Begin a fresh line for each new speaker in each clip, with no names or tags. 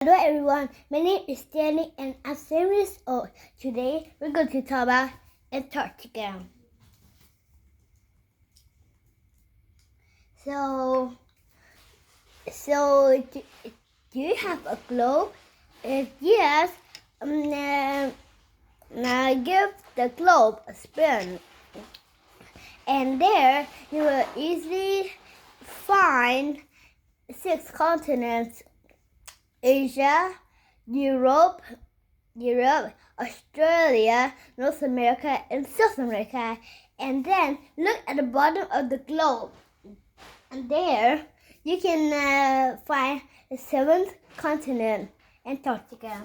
Hello everyone, my name is Danny and I'm 7 years old. Today we're going to talk about Antarctica. So do you have a globe? If yes, now give the globe a spin. And there you will easily find 6 continents: Asia, Europe, Australia, North America, and South America. And then look at the bottom of the globe. And there you can find the 7th continent, Antarctica.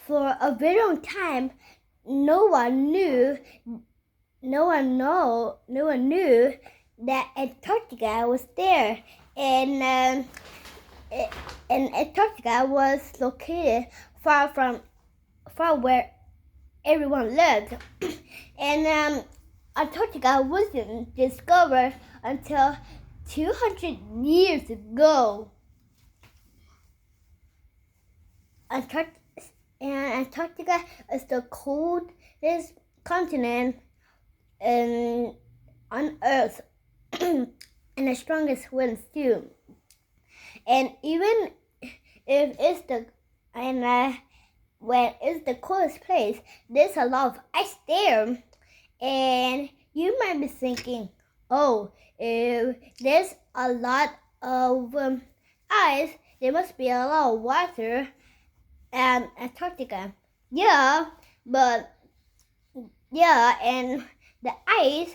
For a very long time, no one knew that Antarctica was there. And Antarctica was located far where everyone lived. And Antarctica wasn't discovered until 200 years ago. Antarctica is the coldest continent on Earth and the strongest winds too. And even if when it's the coldest place, there's a lot of ice there. And you might be thinking, oh, if there's a lot of ice, there must be a lot of water in Antarctica. Yeah, and the ice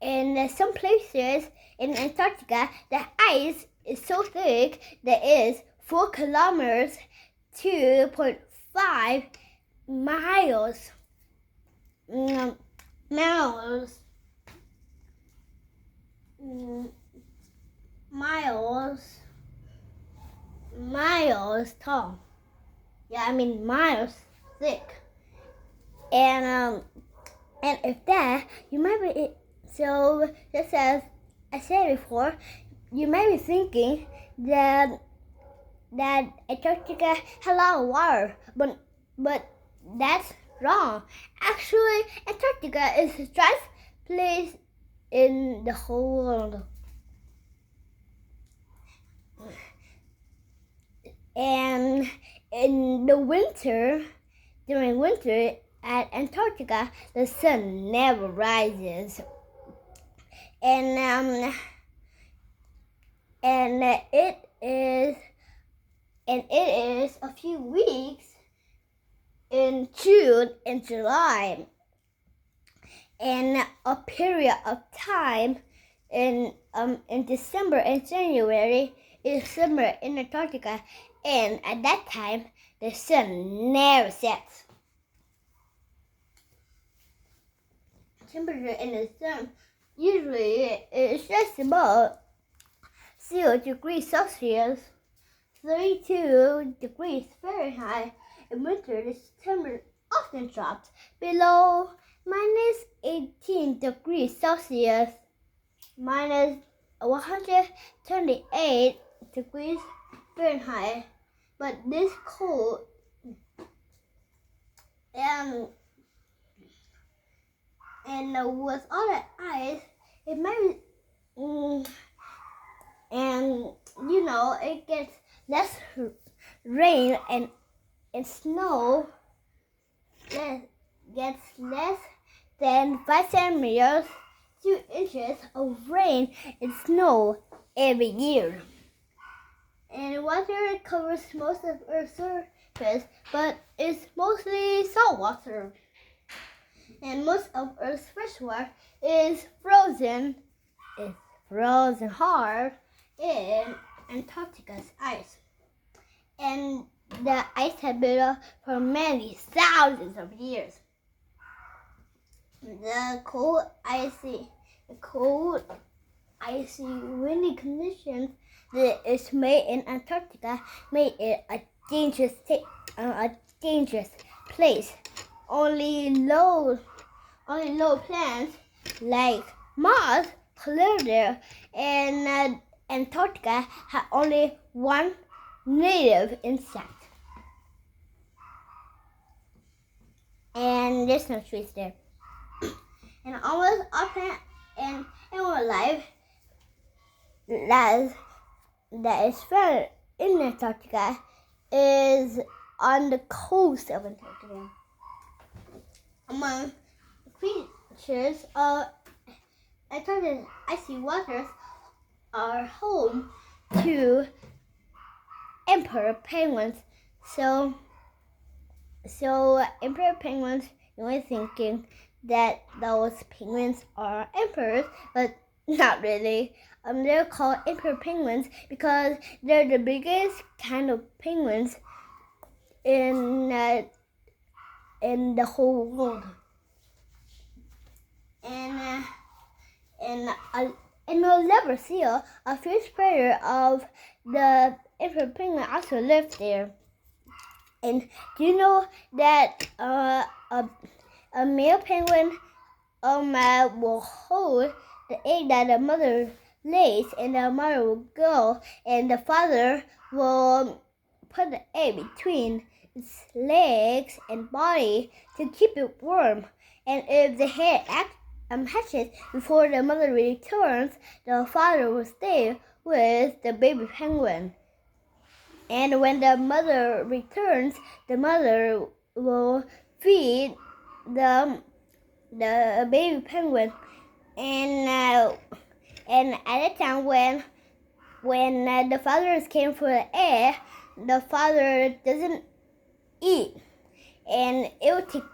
in some places in Antarctica, the ice is so thick that it is 4 kilometers, 2.5 miles. Miles tall. Miles thick. And if that, you might be so. Just as I said before, you might be thinking that Antarctica has a lot of water, but that's wrong. Actually, Antarctica is the driest place in the whole world. And during winter at Antarctica, the sun never rises. And it is a few weeks in June and July, and a period of time in December and January is summer in Antarctica, and at that time the sun never sets. Temperature in the sun usually is just about 0 degrees Celsius, 32 degrees Fahrenheit. In winter, the temperature often drops below minus 18 degrees Celsius, minus 128 degrees Fahrenheit. But this cold and with all that ice, it might it gets less rain and snow gets less than 5 centimeters, 2 inches of rain and snow every year. And water covers most of Earth's surface, but it's mostly salt water. And most of Earth's freshwater is frozen. It's frozen hard in Antarctica's ice. And the ice has been up for many thousands of years. The cold, icy, windy conditions that is made in Antarctica made it a dangerous place. Only low plants like moths live there, and Antarctica has only one native insect. And there's no trees there. And almost all plant and animal life that is found in Antarctica is on the coast of Antarctica. Among creatures of Antarctic icy waters are home to emperor penguins. So emperor penguins, you were thinking that those penguins are emperors, but not really. They're called emperor penguins because they're the biggest kind of penguins in the whole world. And a leopard seal, a fierce predator of the emperor penguin, also lives there. And do you know that a male penguin will hold the egg that the mother lays, and the mother will go, and the father will put the egg between its legs and body to keep it warm. And if the head hatches before the mother returns, the father will stay with the baby penguin. And when the mother returns, the mother will feed the baby penguin. And at the time when the fathers came for the egg, the father doesn't eat, and it will take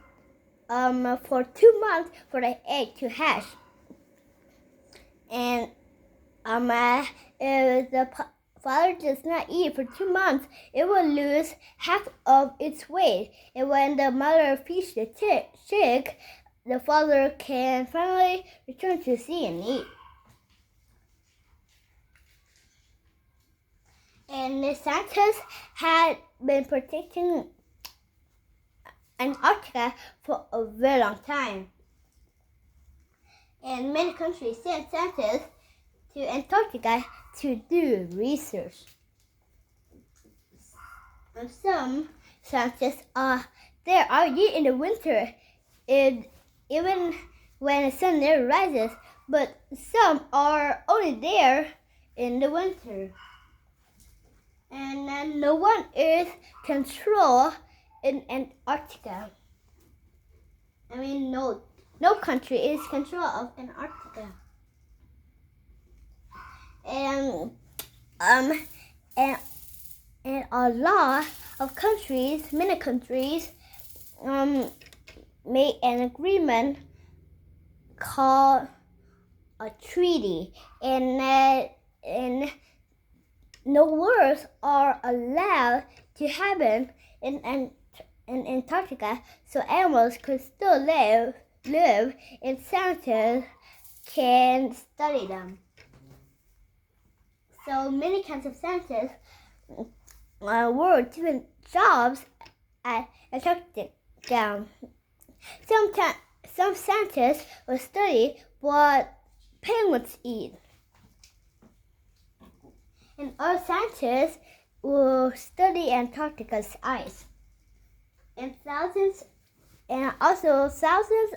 for 2 months for the egg to hatch. And if the father does not eat for 2 months, it will lose half of its weight. And when the mother feeds the chick, the father can finally return to sea and eat. And the scientists had been protecting Antarctica for a very long time. And many countries sent scientists to Antarctica to do research. And some scientists are there already in the winter, even when the sun never rises, but some are only there in the winter. And no one is control in Antarctica. I mean, no country is control of Antarctica. And a lot of countries, many countries, made an agreement called a treaty, and no wars are allowed to happen in Antarctica, so animals could still live, and scientists can study them. So many kinds of scientists work different jobs at Antarctica. Some scientists will study what penguins eat, and other scientists will study Antarctica's ice. And thousands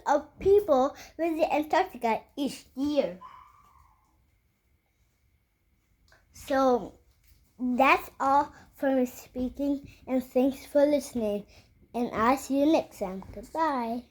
of people visit Antarctica each year. So that's all for me speaking, and thanks for listening. And I'll see you next time. Goodbye.